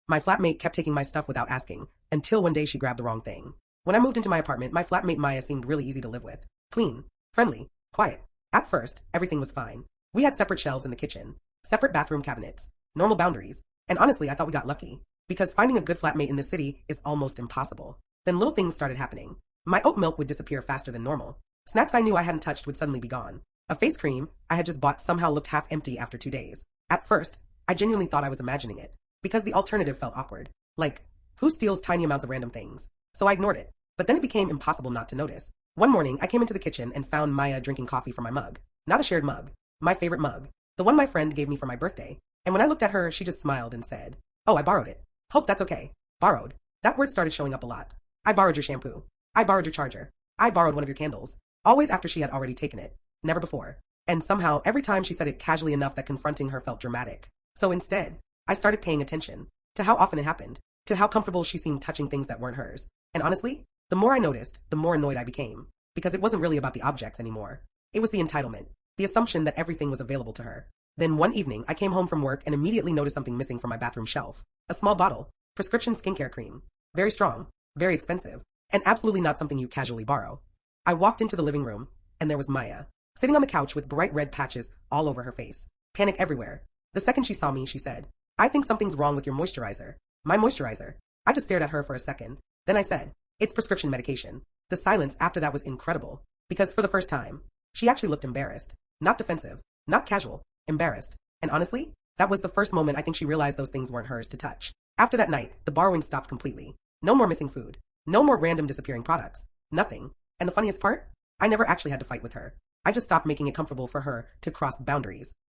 My flatmate kept taking my stuff without asking, until one day she grabbed the wrong thing. When I moved into my apartment, my flatmate Maya seemed really easy to live with. Clean, friendly, quiet. At first, everything was fine. We had separate shelves in the kitchen, separate bathroom cabinets, normal boundaries, and honestly I thought we got lucky, because finding a good flatmate in this city is almost impossible. Then little things started happening. My oat milk would disappear faster than normal. Snacks I knew I hadn't touched would suddenly be gone. A face cream I had just bought somehow looked half empty after 2 days. At first, I genuinely thought I was imagining it, because the alternative felt awkward. Like, who steals tiny amounts of random things? So I ignored it. But then it became impossible not to notice. One morning, I came into the kitchen and found Maya drinking coffee from my mug. Not a shared mug. My favorite mug. The one my friend gave me for my birthday. And when I looked at her, she just smiled and said, "Oh, I borrowed it. Hope that's okay." Borrowed. That word started showing up a lot. I borrowed your shampoo. I borrowed your charger. I borrowed one of your candles. Always after she had already taken it. Never before. And somehow, every time she said it casually enough that confronting her felt dramatic. So instead, I started paying attention to how often it happened, to how comfortable she seemed touching things that weren't hers. And honestly, the more I noticed, the more annoyed I became. Because it wasn't really about the objects anymore. It was the entitlement, the assumption that everything was available to her. Then one evening, I came home from work and immediately noticed something missing from my bathroom shelf. A small bottle, prescription skincare cream. Very strong, very expensive, and absolutely not something you casually borrow. I walked into the living room, and there was Maya, sitting on the couch with bright red patches all over her face. Panic everywhere. The second she saw me, she said, "I think something's wrong with your moisturizer." My moisturizer. I just stared at her for a second. Then I said, "It's prescription medication." The silence after that was incredible, because for the first time, she actually looked embarrassed. Not defensive, not casual, embarrassed. And honestly, that was the first moment I think she realized those things weren't hers to touch. After that night, the borrowing stopped completely. No more missing food. No more random disappearing products. Nothing. And the funniest part? I never actually had to fight with her. I just stopped making it comfortable for her to cross boundaries.